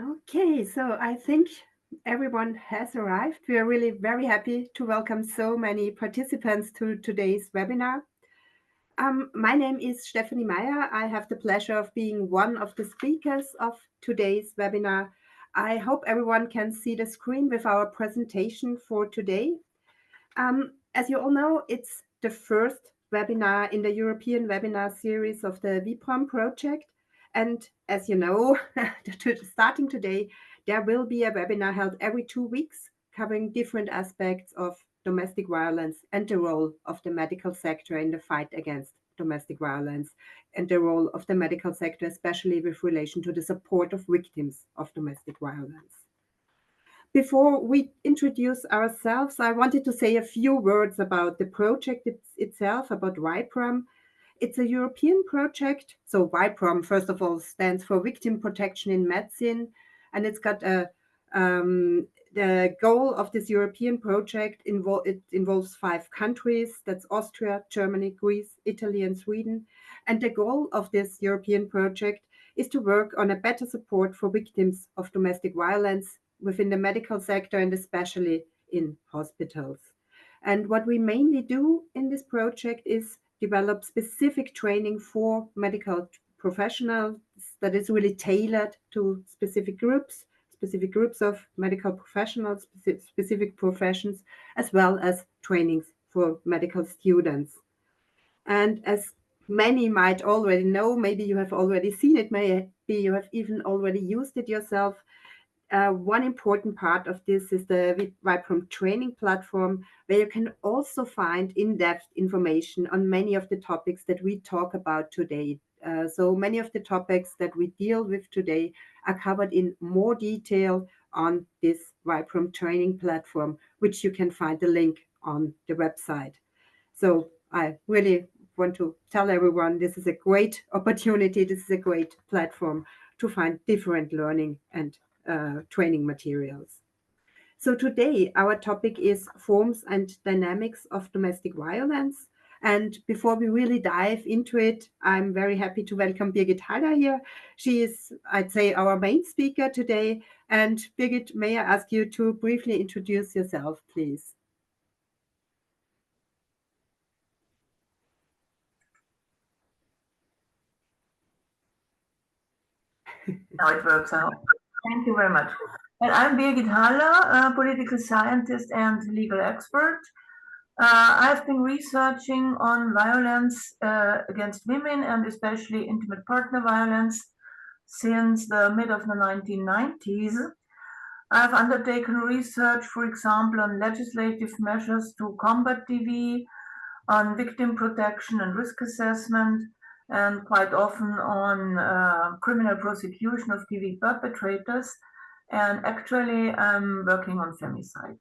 Okay, so I think everyone has arrived. We are really very happy to welcome so many participants to today's webinar. My name is Stefanie Meyer. I have the pleasure of being one of the speakers of today's webinar. I hope everyone can see the screen with our presentation for today. As you all know, it's the first webinar in the European Webinar Series of the VIPROM project. And as you know, starting today, there will be a webinar held every 2 weeks covering different aspects of domestic violence and the role of the medical sector in the fight against domestic violence and the role of the medical sector, especially with relation to the support of victims of domestic violence. Before we introduce ourselves, I wanted to say a few words about the project itself, about VIPROM. It's a European project. So VIPROM, first of all, stands for Victim Protection in Medicine. And it's got the goal of this European project, it involves 5 countries. That's Austria, Germany, Greece, Italy, and Sweden. And the goal of this European project is to work on a better support for victims of domestic violence within the medical sector and especially in hospitals. And what we mainly do in this project is develop specific training for medical professionals that is really tailored to specific groups of medical professionals, specific professions, as well as trainings for medical students. And as many might already know, maybe you have already seen it, maybe you have even already used it yourself. One important part of this is the VIPROM training platform, where you can also find in-depth information on many of the topics that we talk about today. So many of the topics that we deal with today are covered in more detail on this VIPROM training platform, which you can find the link on the website. So I really want to tell everyone this is a great opportunity, this is a great platform to find different learning and training materials. So today our topic is forms and dynamics of domestic violence. And before we really dive into it, I'm very happy to welcome Birgitt Haller here. She is, I'd say, our main speaker today. And Birgitt, may I ask you to briefly introduce yourself, please? Now it works out. Thank you very much. And I'm Birgit Haller, a political scientist and legal expert. I've been researching on violence against women and especially intimate partner violence since the mid of the 1990s. I've undertaken research, for example, on legislative measures to combat DV, on victim protection and risk assessment, and quite often on criminal prosecution of DV perpetrators. And actually, I'm working on femicide.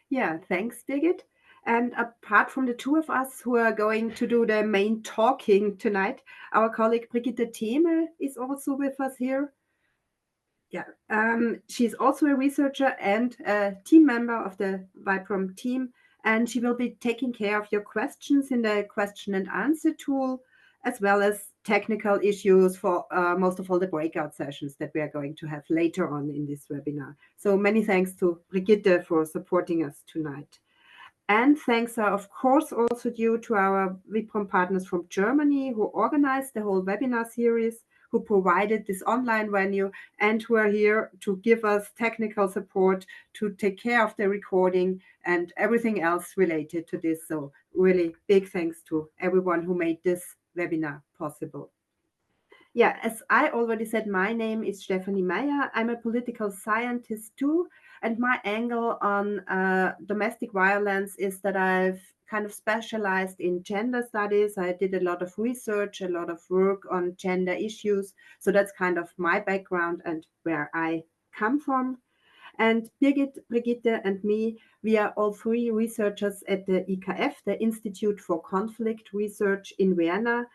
Yeah, thanks, Birgit. And apart from the two of us who are going to do the main talking tonight, our colleague Brigitte Theme is also with us here. Yeah, she's also a researcher and a team member of the VIPROM team, and she will be taking care of your questions in the question and answer tool, as well as technical issues for most of all the breakout sessions that we are going to have later on in this webinar. So many thanks to Brigitte for supporting us tonight. And thanks are, of course, also due to our VIPROM partners from Germany who organized the whole webinar series, who provided this online venue, and who are here to give us technical support to take care of the recording and everything else related to this. So really big thanks to everyone who made this webinar possible. Yeah, as I already said, my name is Stefanie Meyer. I'm a political scientist too. And my angle on domestic violence is that I've kind of specialized in gender studies. I did a lot of research, a lot of work on gender issues. So that's kind of my background and where I come from. And Birgit, Brigitte, and me, we are all 3 researchers at the IKF, the Institute for Conflict Research in Vienna.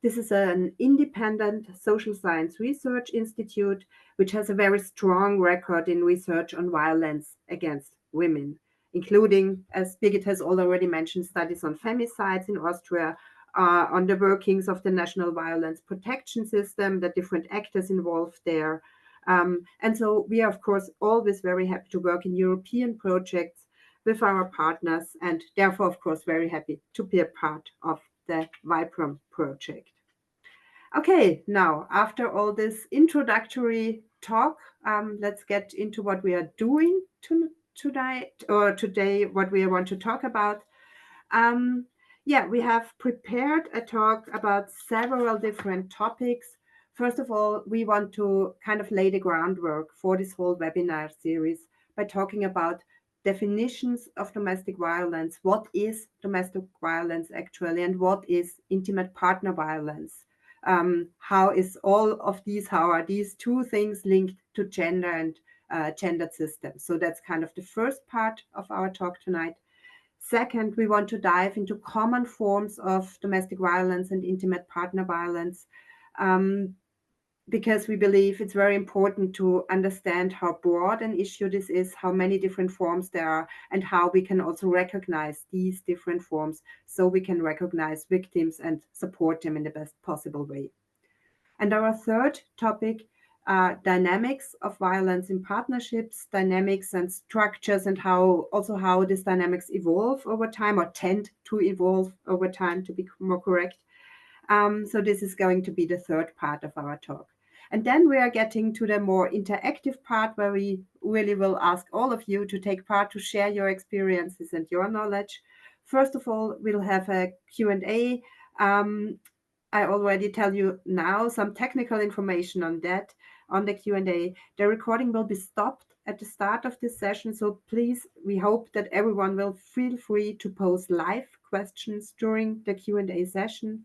This is an independent social science research institute, which has a very strong record in research on violence against women, including, as Birgit has already mentioned, studies on femicides in Austria, on the workings of the national violence protection system, the different actors involved there. And so we are, of course, always very happy to work in European projects with our partners, and therefore, of course, very happy to be a part of the VIPROM project. Okay, now, after all this introductory talk, let's get into what we are doing tonight or today, what we want to talk about. Yeah, we have prepared a talk about several different topics. First of all, we want to kind of lay the groundwork for this whole webinar series by talking about definitions of domestic violence. What is domestic violence actually, and what is intimate partner violence? How are these two things linked to gender and gendered systems? So that's kind of the first part of our talk tonight. Second, we want to dive into common forms of domestic violence and intimate partner violence, because we believe it's very important to understand how broad an issue this is, how many different forms there are, and how we can also recognize these different forms so we can recognize victims and support them in the best possible way. And our third topic, dynamics of violence in partnerships, dynamics and structures, and how these dynamics evolve over time, or tend to evolve over time, to be more correct. So this is going to be the third part of our talk. And then we are getting to the more interactive part, where we really will ask all of you to take part, to share your experiences and your knowledge. First of all, we'll have a Q&A. I already tell you now some technical information on that, on the Q&A. The recording will be stopped at the start of this session, so please, we hope that everyone will feel free to pose live questions during the Q&A session.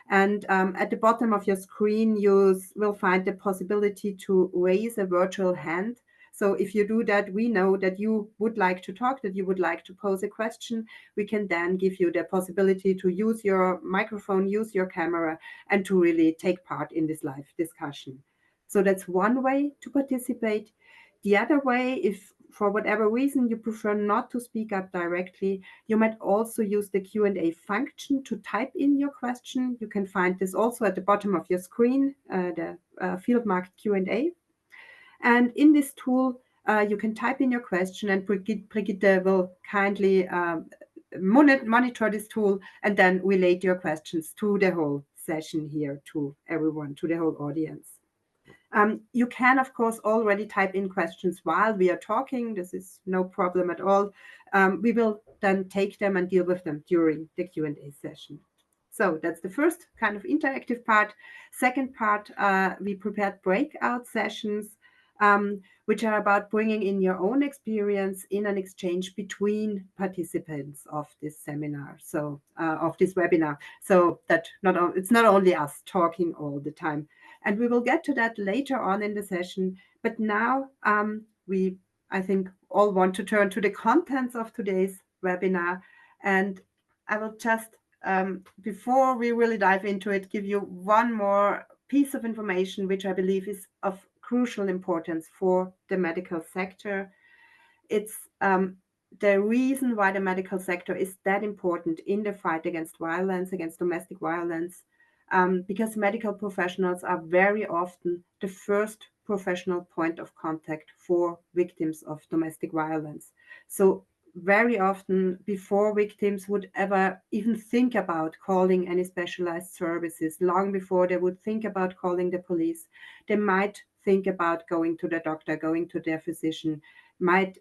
And at the bottom of your screen, you will find the possibility to raise a virtual hand. So if you do that, we know that you would like to talk, that you would like to pose a question. We can then give you the possibility to use your microphone, use your camera, and to really take part in this live discussion. So that's one way to participate. The other way, if for whatever reason you prefer not to speak up directly, you might also use the Q&A function to type in your question. You can find this also at the bottom of your screen, the field marked Q&A. And in this tool, you can type in your question, and Birgitt will kindly monitor this tool and then relate your questions to the whole session here, to everyone, to the whole audience. You can, of course, already type in questions while we are talking. This is no problem at all. We will then take them and deal with them during the Q&A session. So that's the first kind of interactive part. Second part, we prepared breakout sessions, which are about bringing in your own experience in an exchange between participants of this seminar, so of this webinar, so that it's not only us talking all the time. And we will get to that later on in the session. But now I think, all want to turn to the contents of today's webinar. And I will just, before we really dive into it, give you one more piece of information, which I believe is of crucial importance for the medical sector. It's the reason why the medical sector is that important in the fight against violence, against domestic violence, because medical professionals are very often the first professional point of contact for victims of domestic violence. So very often, before victims would ever even think about calling any specialized services, long before they would think about calling the police, they might think about going to the doctor, going to their physician, might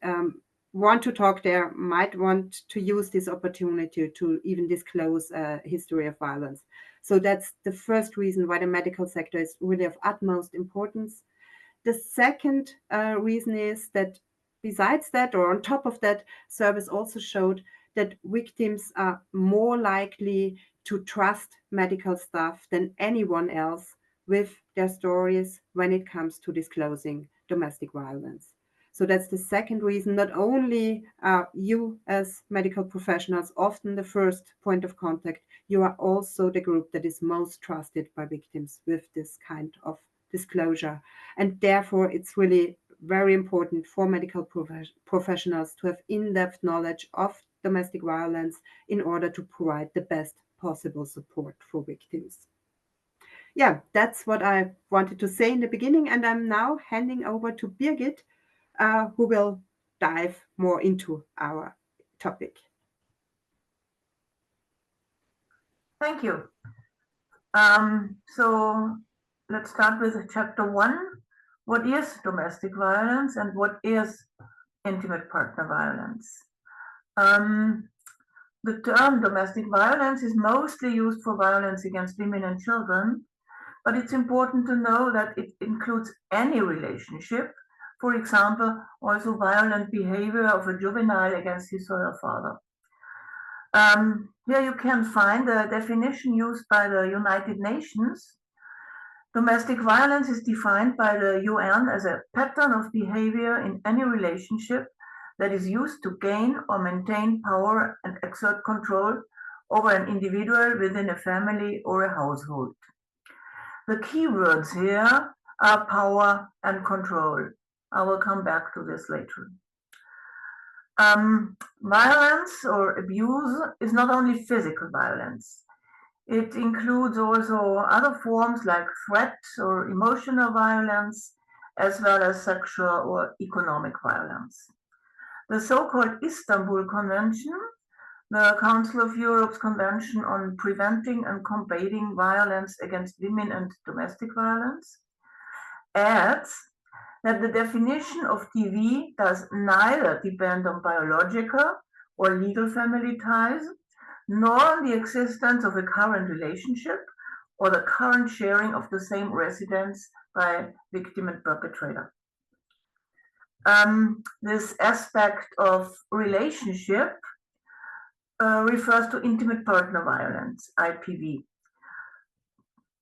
want to talk there, might want to use this opportunity to even disclose a history of violence. So that's the first reason why the medical sector is really of utmost importance. The second reason is that besides that, or on top of that, surveys also showed that victims are more likely to trust medical staff than anyone else with their stories when it comes to disclosing domestic violence. So that's the second reason. Not only are you as medical professionals often the first point of contact, you are also the group that is most trusted by victims with this kind of disclosure. And therefore, it's really very important for medical professionals to have in-depth knowledge of domestic violence in order to provide the best possible support for victims. Yeah, that's what I wanted to say in the beginning, and I'm now handing over to Birgitt, who will dive more into our topic. Thank you. So let's start with chapter 1. What is domestic violence and what is intimate partner violence? The term domestic violence is mostly used for violence against women and children, but it's important to know that it includes any relationship, for example, also violent behavior of a juvenile against his or her father. Here you can find the definition used by the United Nations. Domestic violence is defined by the UN as a pattern of behavior in any relationship that is used to gain or maintain power and exert control over an individual within a family or a household. The key words here are power and control. I will come back to this later. Violence or abuse is not only physical violence. It includes also other forms like threats or emotional violence, as well as sexual or economic violence. The so-called Istanbul Convention, the Council of Europe's Convention on Preventing and Combating Violence against Women and Domestic Violence, adds that the definition of DV does neither depend on biological or legal family ties, nor on the existence of a current relationship or the current sharing of the same residence by victim and perpetrator. This aspect of relationship refers to intimate partner violence, IPV.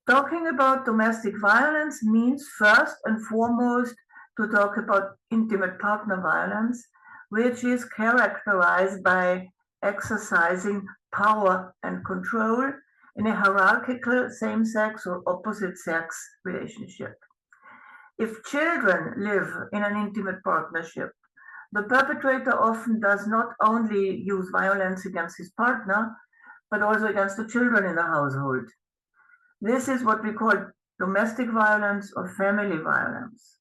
Talking about domestic violence means first and foremost to talk about intimate partner violence, which is characterized by exercising power and control in a hierarchical same-sex or opposite-sex relationship. If children live in an intimate partnership, the perpetrator often does not only use violence against his partner, but also against the children in the household. This is what we call domestic violence or family violence.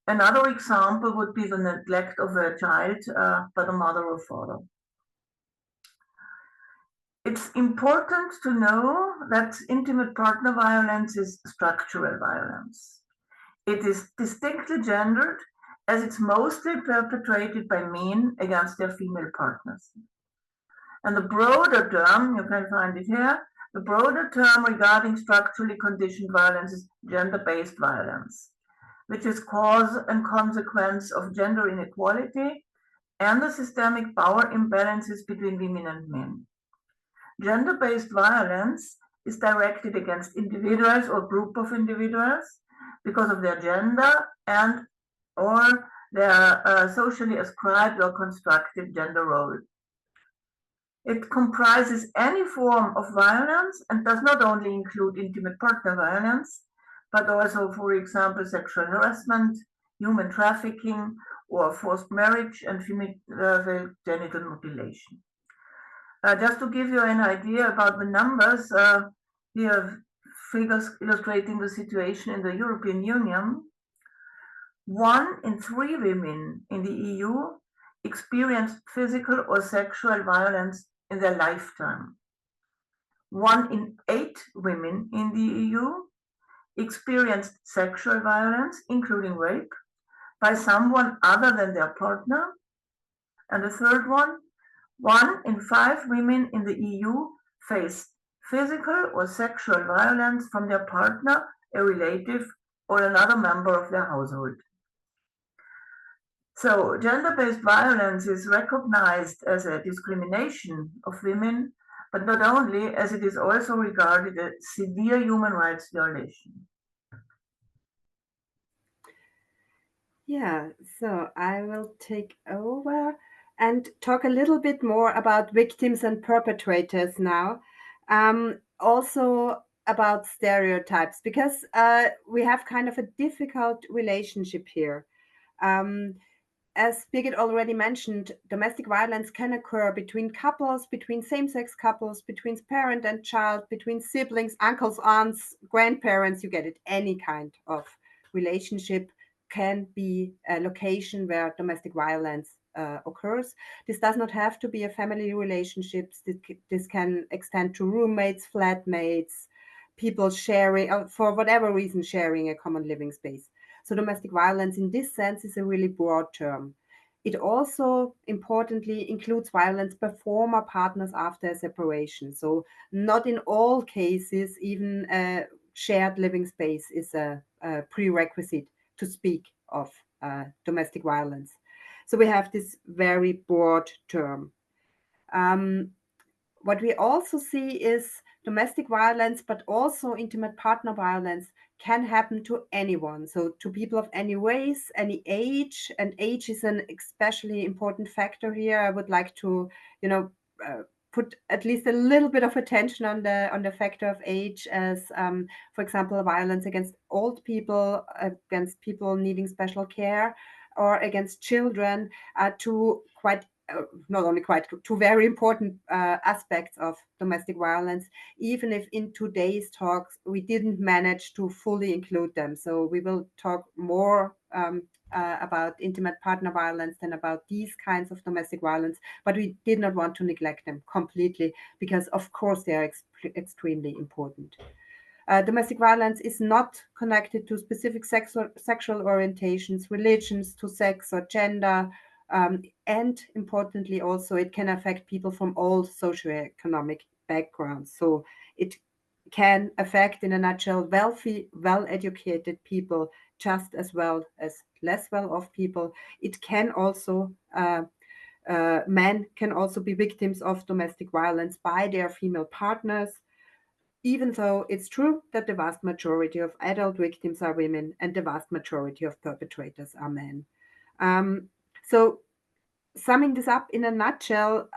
Another example would be the neglect of a child by the mother or father. It's important to know that intimate partner violence is structural violence. It is distinctly gendered as it's mostly perpetrated by men against their female partners. And the broader term, you can find it here, the broader term regarding structurally conditioned violence is gender-based violence, which is cause and consequence of gender inequality and the systemic power imbalances between women and men. Gender-based violence is directed against individuals or group of individuals because of their gender and or their socially ascribed or constructed gender role. It comprises any form of violence and does not only include intimate partner violence, but also, for example, sexual harassment, human trafficking, or forced marriage and female genital mutilation. Just to give you an idea about the numbers, we have figures illustrating the situation in the European Union. 1 in 3 women in the EU experienced physical or sexual violence in their lifetime. 1 in 8 women in the EU experienced sexual violence, including rape, by someone other than their partner. And the third one, 1 in 5 women in the EU face physical or sexual violence from their partner, a relative, or another member of their household. So gender-based violence is recognized as a discrimination of women, but not only, as it is also regarded as severe human rights violation. Yeah, so I will take over and talk a little bit more about victims and perpetrators now. Also about stereotypes, because we have kind of a difficult relationship here. as Birgit already mentioned, domestic violence can occur between couples, between same-sex couples, between parent and child, between siblings, uncles, aunts, grandparents, you get it. Any kind of relationship can be a location where domestic violence occurs. This does not have to be a family relationship. This can extend to roommates, flatmates, people sharing, for whatever reason, sharing a common living space. So domestic violence in this sense is a really broad term. It also importantly includes violence by former partners after a separation. So not in all cases, even a shared living space is a prerequisite to speak of domestic violence. So we have this very broad term. What we also see is domestic violence, but also intimate partner violence can happen to anyone. So to people of any race, any age, and age is an especially important factor here. I would like to, put at least a little bit of attention on the factor of age, as, for example, violence against old people, against people needing special care, or against children, to quite not only quite two very important aspects of domestic violence, even if in today's talks we didn't manage to fully include them. So we will talk more about intimate partner violence than about these kinds of domestic violence, but we did not want to neglect them completely because, of course, they are extremely important. Domestic violence is not connected to specific sexual orientations, religions, to sex or gender, and importantly also it can affect people from all socioeconomic backgrounds. So it can affect, in a nutshell, wealthy, well-educated people just as well as less well-off people. It can also men can also be victims of domestic violence by their female partners, even though it's true that the vast majority of adult victims are women and the vast majority of perpetrators are men. So summing this up in a nutshell,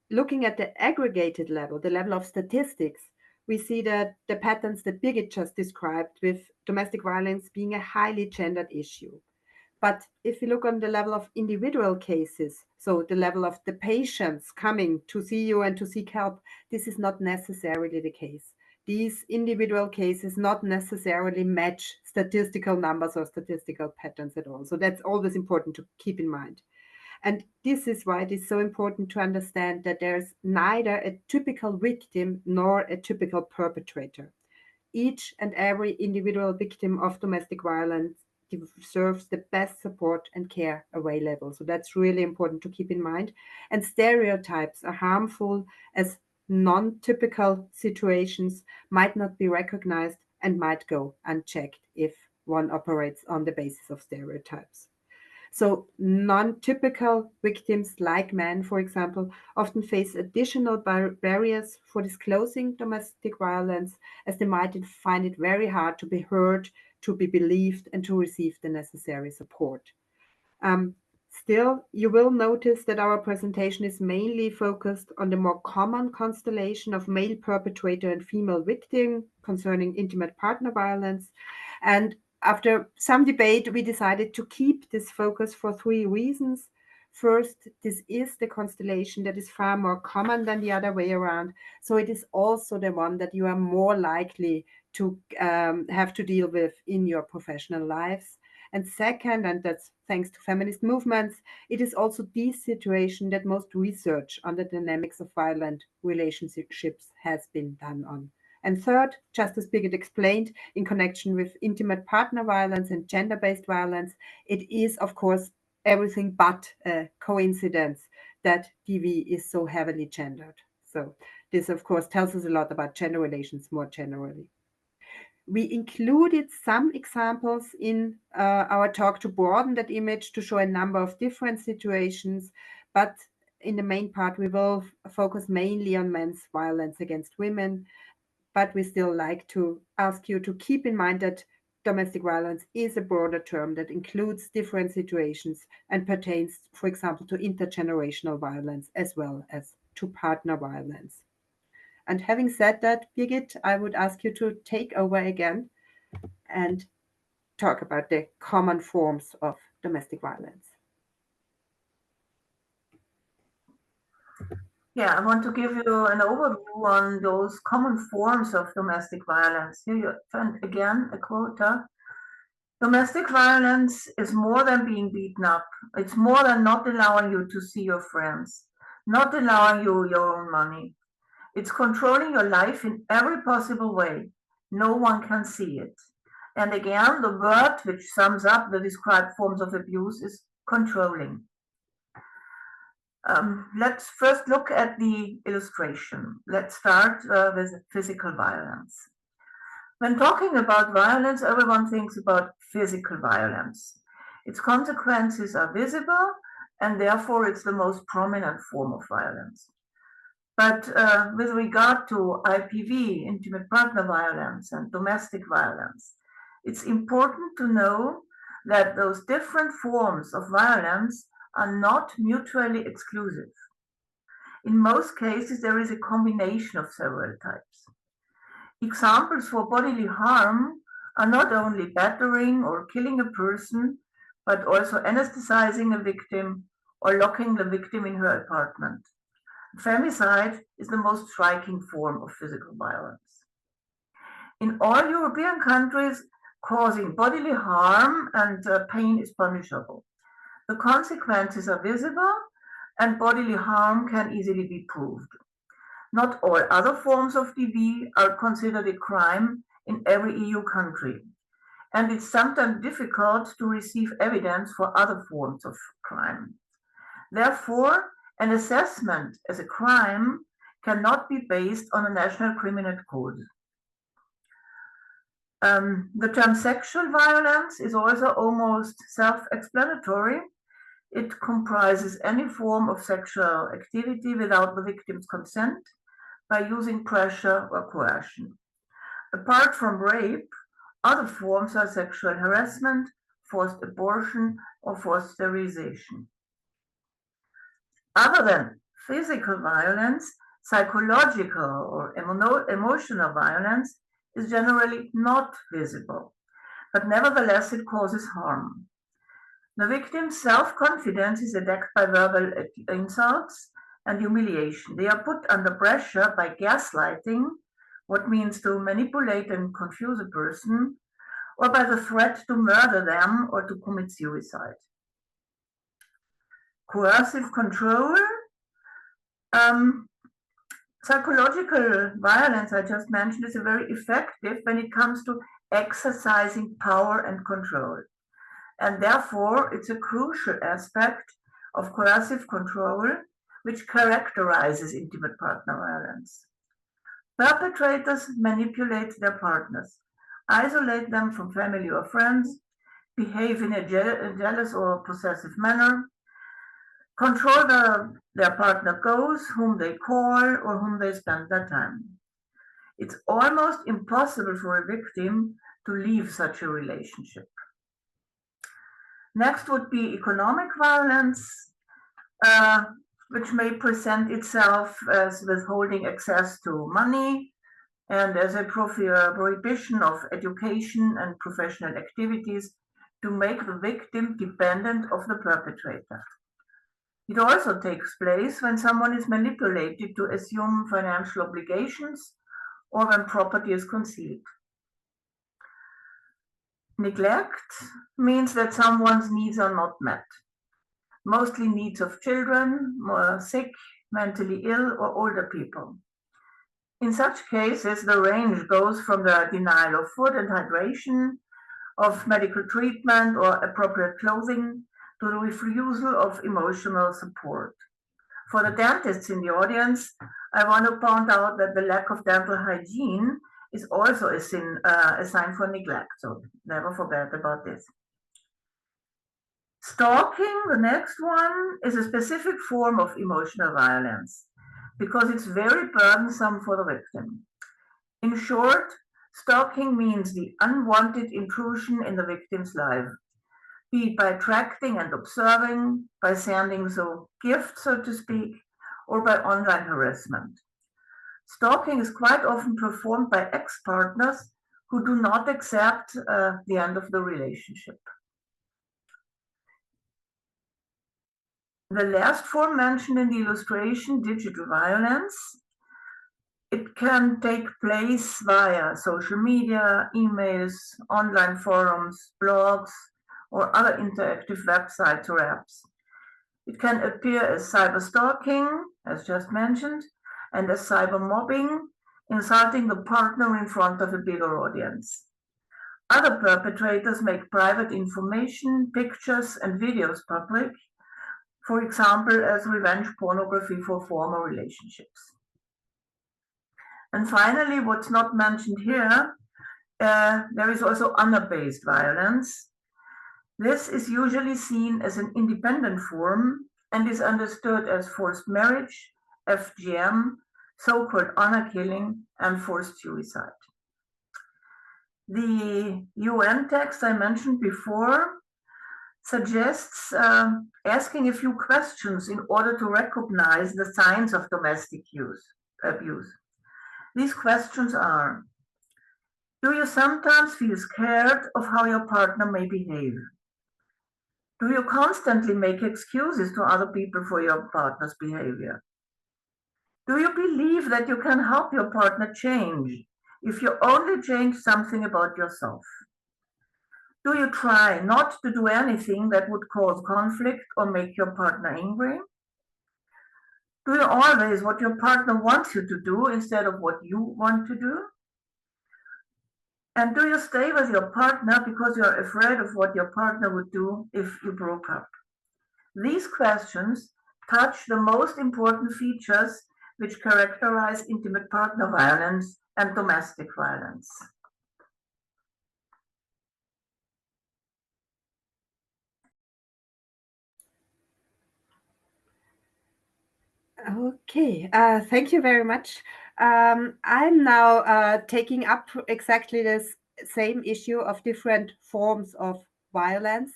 looking at the aggregated level, the level of statistics, we see that the patterns that Birgit just described, with domestic violence being a highly gendered issue. But if you look on the level of individual cases, so the level of the patients coming to see you and to seek help, this is not necessarily the case. These individual cases not necessarily match statistical numbers or statistical patterns at all. So that's always important to keep in mind. And this is why it is so important to understand that there's neither a typical victim nor a typical perpetrator. Each and every individual victim of domestic violence deserves the best support and care available. So that's really important to keep in mind. And stereotypes are harmful, as non-typical situations might not be recognized and might go unchecked if one operates on the basis of stereotypes. So non-typical victims, like men, for example, often face additional barriers for disclosing domestic violence, as they might find it very hard to be heard, to be believed, and to receive the necessary support. Still, you will notice that our presentation is mainly focused on the more common constellation of male perpetrator and female victim concerning intimate partner violence. And after some debate, we decided to keep this focus for three reasons. First, this is the constellation that is far more common than the other way around. So it is also the one that you are more likely to have to deal with in your professional lives. And second, and that's thanks to feminist movements, it is also the situation that most research on the dynamics of violent relationships has been done on. And third, just as Birgit explained, in connection with intimate partner violence and gender-based violence, it is, of course, everything but a coincidence that DV is so heavily gendered. So this, of course, tells us a lot about gender relations more generally. We included some examples in our talk to broaden that image, to show a number of different situations, but in the main part, we will focus mainly on men's violence against women. But we still like to ask you to keep in mind that domestic violence is a broader term that includes different situations and pertains, for example, to intergenerational violence as well as to partner violence. And having said that, Birgit, I would ask you to take over again and talk about the common forms of domestic violence. Yeah, I want to give you an overview on those common forms of domestic violence. Here you find again a quote. Domestic violence is more than being beaten up. It's more than not allowing you to see your friends, not allowing you your own money. It's controlling your life in every possible way. No one can see it. And again, the word which sums up the described forms of abuse is controlling. Let's first look at the illustration. Let's start with physical violence. When talking about violence, everyone thinks about physical violence. Its consequences are visible, and therefore it's the most prominent form of violence. But with regard to IPV, intimate partner violence, and domestic violence, it's important to know that those different forms of violence are not mutually exclusive. In most cases, there is a combination of several types. Examples for bodily harm are not only battering or killing a person, but also anesthetizing a victim or locking the victim in her apartment. Femicide is the most striking form of physical violence. In all European countries, causing bodily harm and pain is punishable. The consequences are visible and bodily harm can easily be proved. Not all other forms of DV are considered a crime in every EU country, and it's sometimes difficult to receive evidence for other forms of crime. Therefore, an assessment as a crime cannot be based on a national criminal code. The term sexual violence is also almost self-explanatory. It comprises any form of sexual activity without the victim's consent by using pressure or coercion. Apart from rape, other forms are sexual harassment, forced abortion, or forced sterilization. Other than physical violence, psychological or emotional violence is generally not visible, but nevertheless it causes harm. The victim's self-confidence is attacked by verbal insults and humiliation. They are put under pressure by gaslighting, what means to manipulate and confuse a person, or by the threat to murder them or to commit suicide. Coercive control. Psychological violence, I just mentioned, is very effective when it comes to exercising power and control. And therefore, it's a crucial aspect of coercive control which characterizes intimate partner violence. Perpetrators manipulate their partners, isolate them from family or friends, behave in a jealous or possessive manner, control their partner goes, whom they call, or whom they spend their time. It's almost impossible for a victim to leave such a relationship. Next would be economic violence, which may present itself as withholding access to money and as a prohibition of education and professional activities to make the victim dependent of the perpetrator. It also takes place when someone is manipulated to assume financial obligations or when property is concealed. Neglect means that someone's needs are not met, mostly needs of children, sick, mentally ill, or older people. In such cases, the range goes from the denial of food and hydration, of medical treatment or appropriate clothing, to the refusal of emotional support. For the dentists in the audience, I want to point out that the lack of dental hygiene is also a sign for neglect, so never forget about this. Stalking, the next one, is a specific form of emotional violence because it's very burdensome for the victim. In short, stalking means the unwanted intrusion in the victim's life, be it by tracking and observing, by sending gifts, so to speak, or by online harassment. Stalking is quite often performed by ex-partners who do not accept the end of the relationship. The last form mentioned in the illustration, digital violence, it can take place via social media, emails, online forums, blogs, or other interactive websites or apps. It can appear as cyber stalking, as just mentioned, and as cyber mobbing, insulting the partner in front of a bigger audience. Other perpetrators make private information, pictures, and videos public, for example, as revenge pornography for former relationships. And finally, what's not mentioned here, there is also honor-based violence. This is usually seen as an independent form and is understood as forced marriage, FGM, so-called honor killing, and forced suicide. The UN text I mentioned before suggests asking a few questions in order to recognize the signs of domestic abuse. These questions are: do you sometimes feel scared of how your partner may behave? Do you constantly make excuses to other people for your partner's behavior? Do you believe that you can help your partner change if you only change something about yourself? Do you try not to do anything that would cause conflict or make your partner angry? Do you always what your partner wants you to do instead of what you want to do? And do you stay with your partner because you're afraid of what your partner would do if you broke up? These questions touch the most important features which characterize intimate partner violence and domestic violence. Okay, thank you very much. I'm now taking up exactly this same issue of different forms of violence.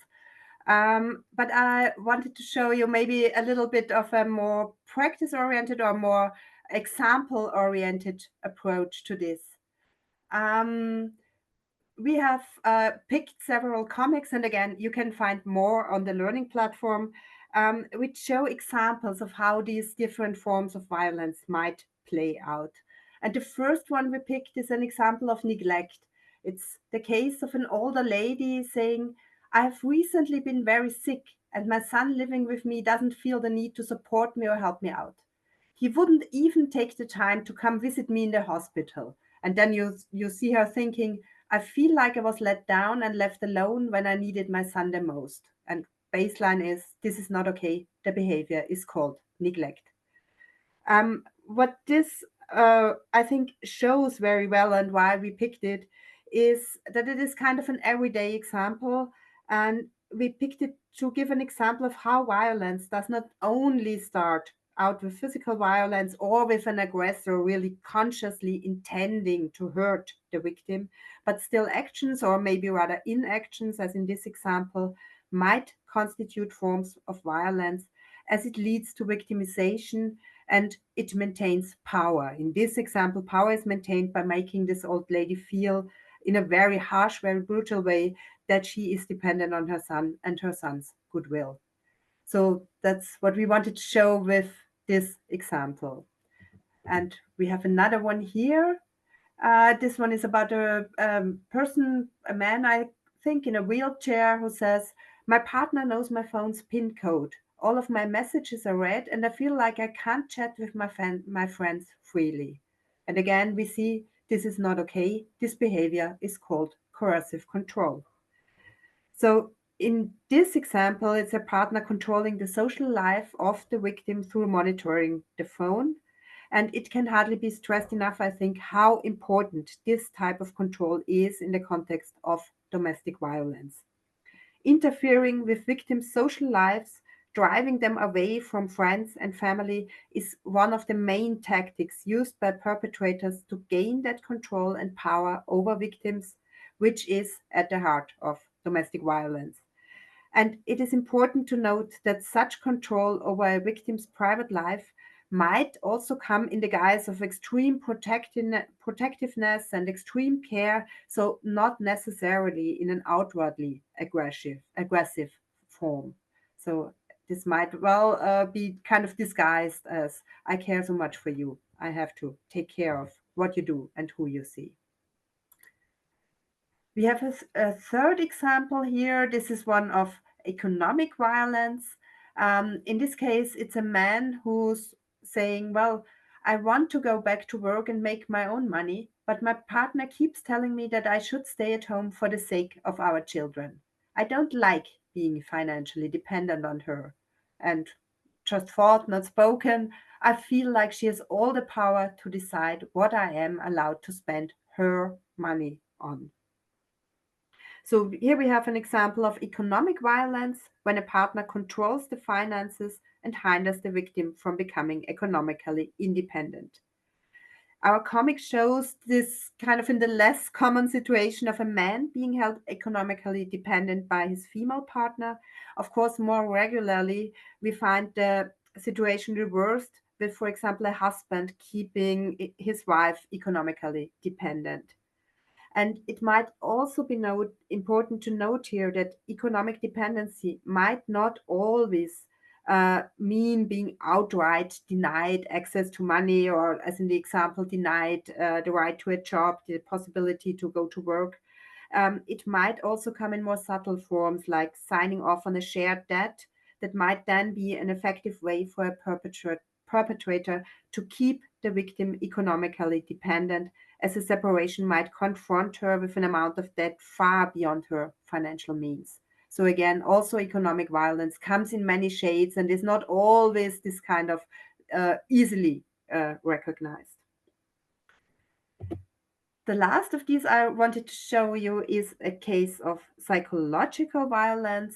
But I wanted to show you maybe a little bit of a more practice-oriented or more example-oriented approach to this. We have picked several comics, and again, you can find more on the learning platform, which show examples of how these different forms of violence might play out. And the first one we picked is an example of neglect. It's the case of an older lady saying, I have recently been very sick, and my son living with me doesn't feel the need to support me or help me out. He wouldn't even take the time to come visit me in the hospital. And then you see her thinking, I feel like I was let down and left alone when I needed my son the most. And baseline is, this is not okay. The behavior is called neglect. What this, I think, shows very well and why we picked it is that it is kind of an everyday example. And we picked it to give an example of how violence does not only start out with physical violence or with an aggressor really consciously intending to hurt the victim, but still actions, or maybe rather inactions, as in this example, might constitute forms of violence as it leads to victimization and it maintains power. In this example, power is maintained by making this old lady feel in a very harsh, very brutal way that she is dependent on her son and her son's goodwill. So that's what we wanted to show with this example. And we have another one here. This one is about a person, a man, I think, in a wheelchair who says, my partner knows my phone's PIN code. All of my messages are read, and I feel like I can't chat with my friends freely. And again, we see this is not okay. This behavior is called coercive control. So in this example, it's a partner controlling the social life of the victim through monitoring the phone. And it can hardly be stressed enough, I think, how important this type of control is in the context of domestic violence. Interfering with victims' social lives, driving them away from friends and family is one of the main tactics used by perpetrators to gain that control and power over victims, which is at the heart of domestic violence. And it is important to note that such control over a victim's private life might also come in the guise of extreme protectiveness and extreme care, so not necessarily in an outwardly aggressive form. So This might well be kind of disguised as, I care so much for you. I have to take care of what you do and who you see. We have a third example here. This is one of economic violence. In this case, it's a man who's saying, well, I want to go back to work and make my own money, but my partner keeps telling me that I should stay at home for the sake of our children. I don't like being financially dependent on her. And just thought, not spoken, I feel like she has all the power to decide what I am allowed to spend her money on. So here we have an example of economic violence when a partner controls the finances and hinders the victim from becoming economically independent. Our comic shows this kind of in the less common situation of a man being held economically dependent by his female partner. Of course, more regularly, we find the situation reversed with, for example, a husband keeping his wife economically dependent. And it might also be important to note here that economic dependency might not always mean being outright denied access to money, or, as in the example, denied the right to a job, the possibility to go to work. It might also come in more subtle forms, like signing off on a shared debt that might then be an effective way for a perpetrator to keep the victim economically dependent, as a separation might confront her with an amount of debt far beyond her financial means. So again, also economic violence comes in many shades and is not always this kind of easily recognized. The last of these I wanted to show you is a case of psychological violence.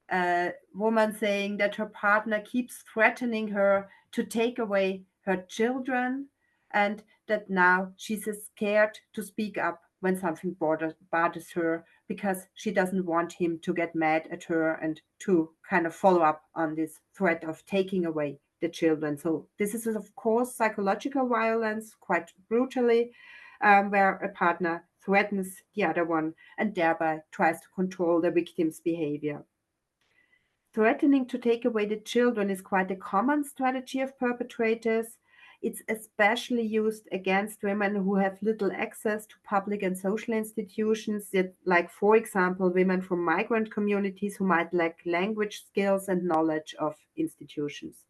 A woman saying that her partner keeps threatening her to take away her children, and that now she's scared to speak up when something bothers her, because she doesn't want him to get mad at her and to kind of follow up on this threat of taking away the children. So this is, of course, psychological violence, quite brutally, where a partner threatens the other one and thereby tries to control the victim's behavior. Threatening to take away the children is quite a common strategy of perpetrators. It's especially used against women who have little access to public and social institutions, like, for example, women from migrant communities who might lack language skills and knowledge of institutions.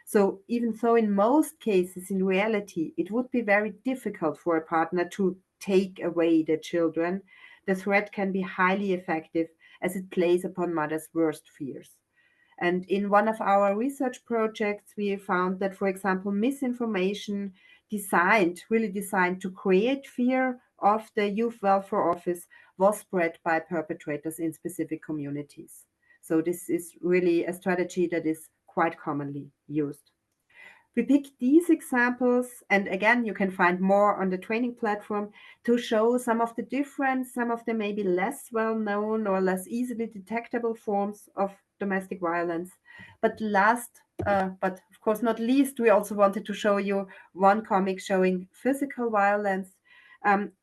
So even though in most cases, in reality, it would be very difficult for a partner to take away the children, the threat can be highly effective as it plays upon mothers' worst fears. And in one of our research projects, we found that, for example, misinformation really designed to create fear of the Youth Welfare Office was spread by perpetrators in specific communities. So this is really a strategy that is quite commonly used. We picked these examples, and again, you can find more on the training platform, to show some of the different, some of the maybe less well-known or less easily detectable forms of domestic violence. But last, but of course not least, we also wanted to show you one comic showing physical violence.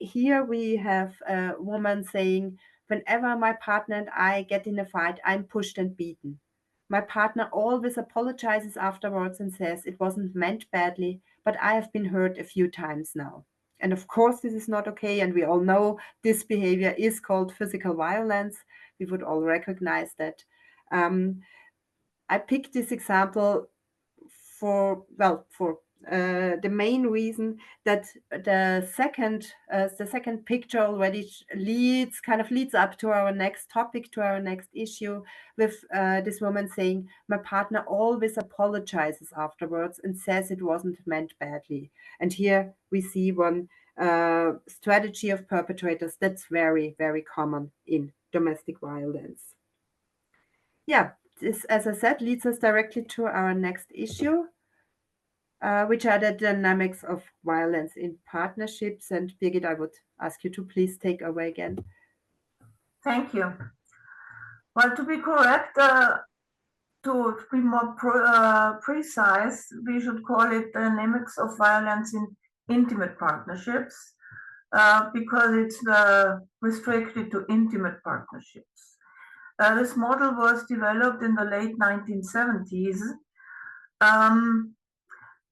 Here we have a woman saying, whenever my partner and I get in a fight, I'm pushed and beaten. My partner always apologizes afterwards and says it wasn't meant badly, but I have been hurt a few times now. And of course, this is not okay. And we all know this behavior is called physical violence. We would all recognize that. I picked this example for the main reason that the second picture already leads up to our next topic, to our next issue, with this woman saying, my partner always apologizes afterwards and says it wasn't meant badly. And here we see one strategy of perpetrators that's very, very common in domestic violence. Yeah, this, as I said, leads us directly to our next issue, which are the dynamics of violence in partnerships. And Birgit, I would ask you to please take over again. Thank you. Well, to be correct, to be more precise, we should call it dynamics of violence in intimate partnerships, because it's restricted to intimate partnerships. This model was developed in the late 1970s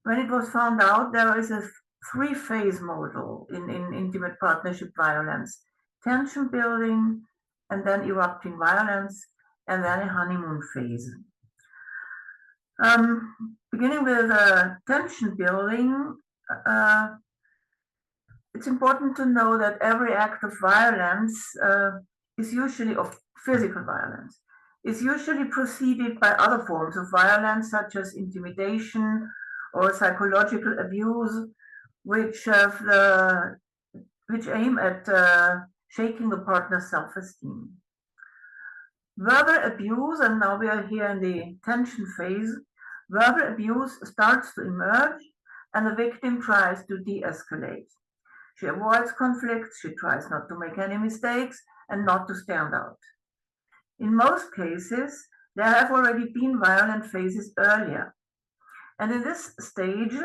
when it was found out there is a three-phase model in intimate partnership violence: tension building, and then erupting violence, and then a honeymoon phase. Beginning with tension building, it's important to know that every act of violence is usually of physical violence, is usually preceded by other forms of violence, such as intimidation or psychological abuse, which aim at shaking the partner's self-esteem. Verbal abuse, and now we are here in the tension phase, verbal abuse starts to emerge and the victim tries to de-escalate. She avoids conflicts, she tries not to make any mistakes and not to stand out. In most cases, there have already been violent phases earlier. And in this stage,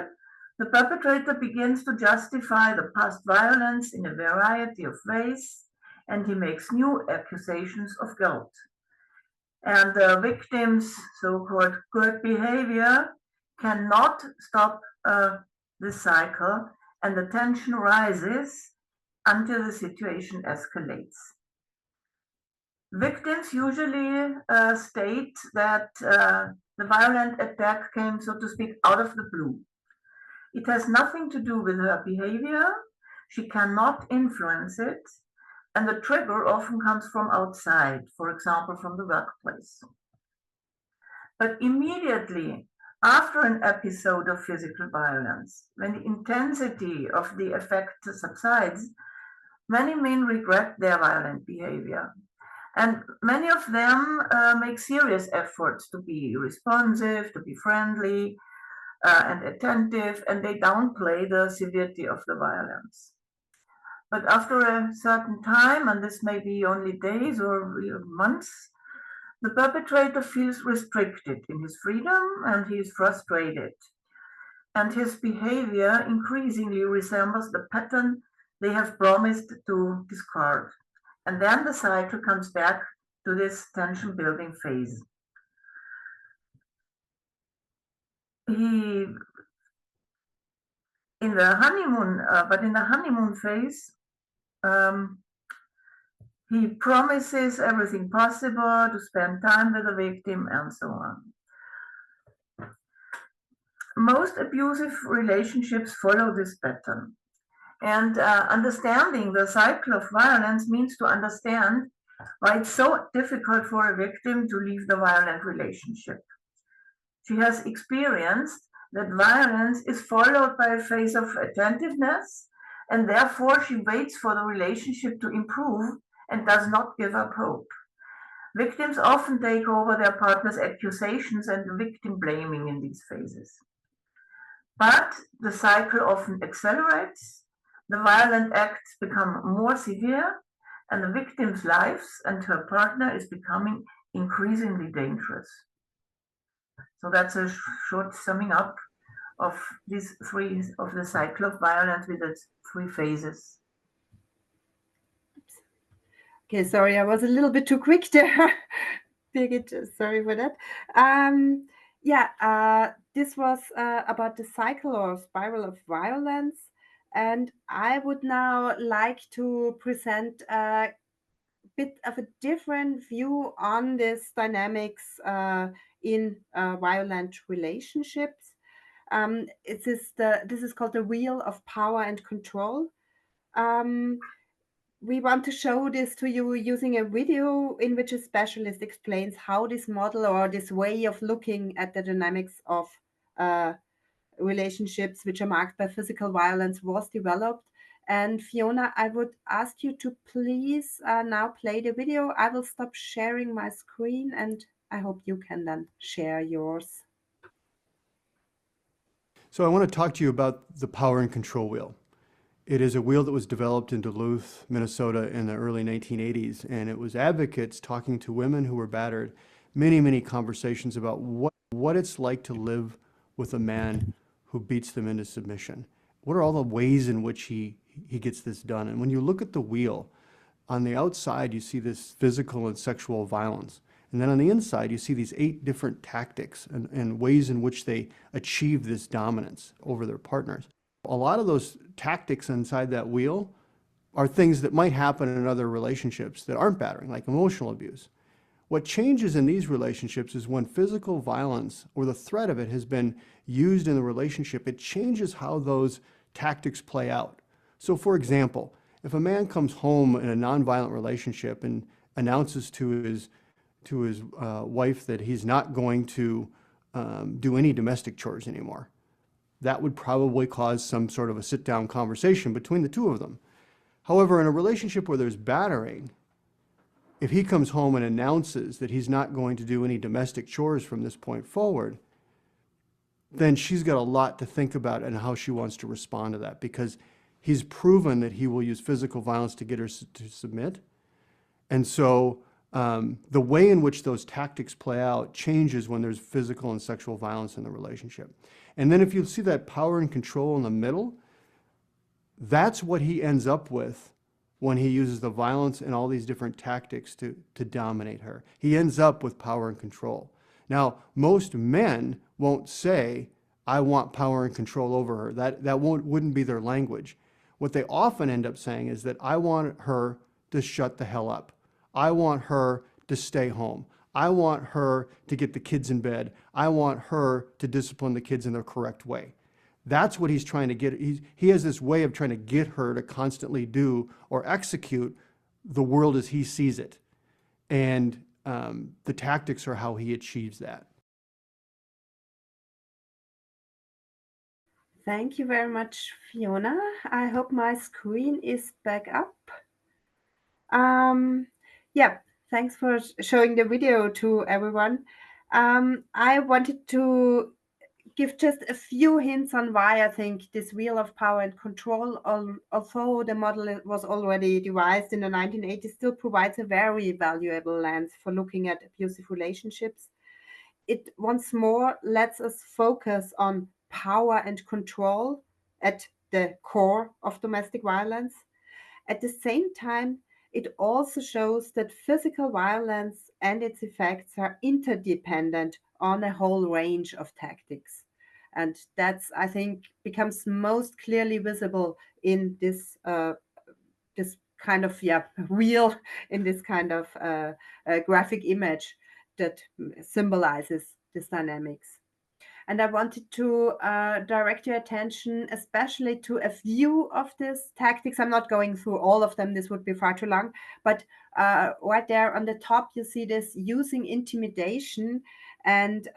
the perpetrator begins to justify the past violence in a variety of ways, and he makes new accusations of guilt. And the victim's so-called good behavior cannot stop this cycle, and the tension rises until the situation escalates. Victims usually state that the violent attack came, so to speak, out of the blue. It has nothing to do with her behavior. She cannot influence it. And the trigger often comes from outside, for example, from the workplace. But immediately after an episode of physical violence, when the intensity of the effect subsides, many men regret their violent behavior. And many of them make serious efforts to be responsive, to be friendly and attentive, and they downplay the severity of the violence. But after a certain time, and this may be only days or months, the perpetrator feels restricted in his freedom and he is frustrated. And his behavior increasingly resembles the pattern they have promised to discard. And then the cycle comes back to this tension building phase. In the honeymoon phase, he promises everything possible to spend time with the victim and so on. Most abusive relationships follow this pattern. And understanding the cycle of violence means to understand why it's so difficult for a victim to leave the violent relationship. She has experienced that violence is followed by a phase of attentiveness, and therefore she waits for the relationship to improve and does not give up hope. Victims often take over their partner's accusations and victim blaming in these phases. But the cycle often accelerates, the violent acts become more severe, and the victim's life and her partner is becoming increasingly dangerous. So that's a short summing up of these three, of the cycle of violence with its three phases. Okay, sorry, I was a little bit too quick there. Birgit, sorry for that. This was about the cycle or spiral of violence. And I would now like to present a bit of a different view on this dynamics in violent relationships. This is called the wheel of power and control. We want to show this to you using a video in which a specialist explains how this model or this way of looking at the dynamics of relationships which are marked by physical violence was developed. And Fiona, I would ask you to please now play the video. I will stop sharing my screen and I hope you can then share yours. So I want to talk to you about the power and control wheel. It is a wheel that was developed in Duluth, Minnesota in the early 1980s, and it was advocates talking to women who were battered, many conversations about what it's like to live with a man who beats them into submission. What are all the ways in which he gets this done? And when you look at the wheel, on the outside, you see this physical and sexual violence. And then on the inside, you see these 8 different tactics and ways in which they achieve this dominance over their partners. A lot of those tactics inside that wheel are things that might happen in other relationships that aren't battering, like emotional abuse. What changes in these relationships is when physical violence or the threat of it has been used in the relationship, it changes how those tactics play out. So for example, if a man comes home in a nonviolent relationship and announces to his wife that he's not going to do any domestic chores anymore, that would probably cause some sort of a sit-down conversation between the two of them. However, in a relationship where there's battering, if he comes home and announces that he's not going to do any domestic chores from this point forward, then she's got a lot to think about and how she wants to respond to that, because he's proven that he will use physical violence to get her to submit. And so the way in which those tactics play out changes when there's physical and sexual violence in the relationship. And then if you see that power and control in the middle, that's what he ends up with when he uses the violence and all these different tactics to dominate her. He ends up with power and control. Now, most men won't say, I want power and control over her. That wouldn't be their language. What they often end up saying is that I want her to shut the hell up. I want her to stay home. I want her to get the kids in bed. I want her to discipline the kids in the correct way. That's what he's trying to get. He has this way of trying to get her to constantly do or execute the world as he sees it. And the tactics are how he achieves that. Thank you very much, Fiona. I hope my screen is back up. Yeah, thanks for showing the video to everyone. I wanted to give just a few hints on why I think this wheel of power and control, although the model was already devised in the 1980s, still provides a very valuable lens for looking at abusive relationships. It once more lets us focus on power and control at the core of domestic violence. At the same time, it also shows that physical violence and its effects are interdependent on a whole range of tactics. And that's, I think, becomes most clearly visible in this this kind of wheel, in this kind of graphic image that symbolizes this dynamics. And I wanted to direct your attention especially to a few of these tactics. I'm not going through all of them, this would be far too long, but right there on the top, you see this using intimidation. And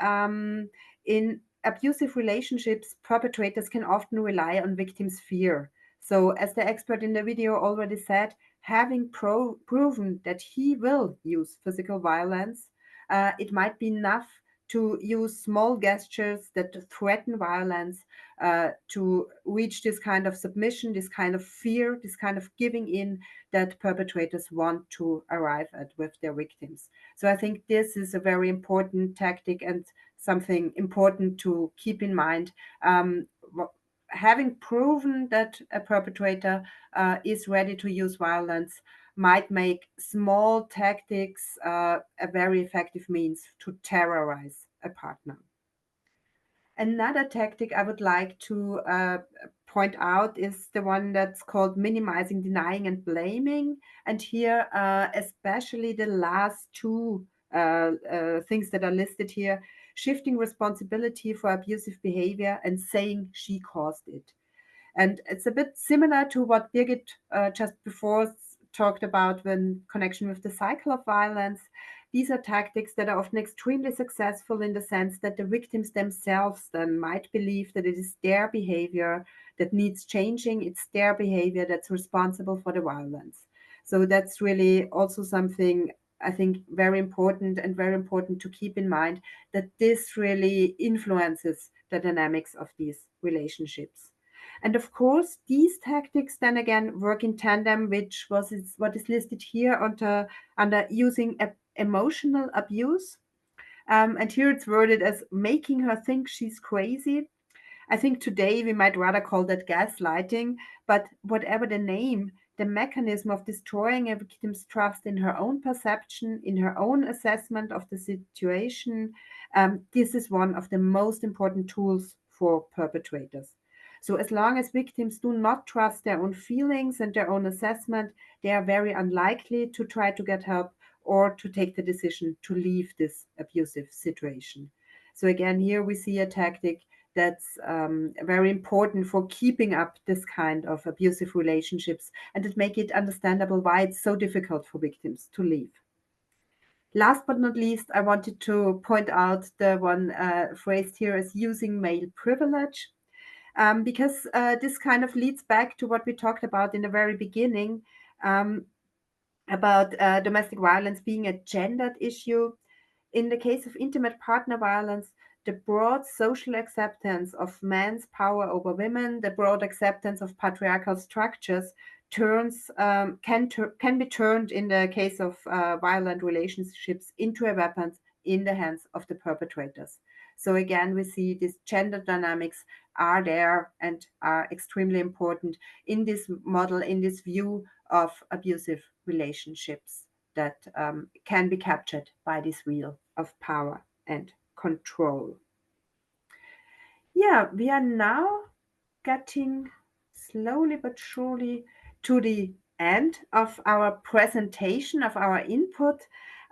in abusive relationships, perpetrators can often rely on victims' fear. So as the expert in the video already said, having proven that he will use physical violence, it might be enough to use small gestures that threaten violence to reach this kind of submission, this kind of fear, this kind of giving in that perpetrators want to arrive at with their victims. So I think this is a very important tactic and something important to keep in mind. Having proven that a perpetrator is ready to use violence might make small tactics a very effective means to terrorize a partner. Another tactic I would like to point out is the one that's called minimizing, denying, and blaming. And here, especially the last two things that are listed here, shifting responsibility for abusive behavior and saying she caused it. And it's a bit similar to what Birgitt just before talked about in connection with the cycle of violence. These are tactics that are often extremely successful in the sense that the victims themselves then might believe that it is their behavior that needs changing, it's their behavior that's responsible for the violence. So that's really also something I think very important to keep in mind, that this really influences the dynamics of these relationships. And of course, these tactics then again work in tandem, which what is listed here under using emotional abuse. And here it's worded as making her think she's crazy. I think today we might rather call that gaslighting, but whatever the name, the mechanism of destroying a victim's trust in her own perception, in her own assessment of the situation. This is one of the most important tools for perpetrators. So as long as victims do not trust their own feelings and their own assessment, they are very unlikely to try to get help or to take the decision to leave this abusive situation. So again, here we see a tactic that's very important for keeping up this kind of abusive relationships, and it makes it understandable why it's so difficult for victims to leave. Last but not least, I wanted to point out the one phrased here as using male privilege, because this kind of leads back to what we talked about in the very beginning, about domestic violence being a gendered issue. In the case of intimate partner violence, the broad social acceptance of men's power over women, the broad acceptance of patriarchal structures, can be turned in the case of violent relationships into a weapon in the hands of the perpetrators. So again, we see these gender dynamics are there and are extremely important in this model, in this view of abusive relationships that can be captured by this wheel of power and control. Yeah, we are now getting slowly but surely to the end of our presentation, of our input.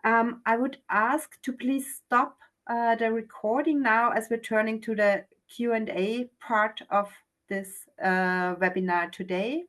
I would ask to please stop the recording now as we're turning to the Q&A part of this webinar today.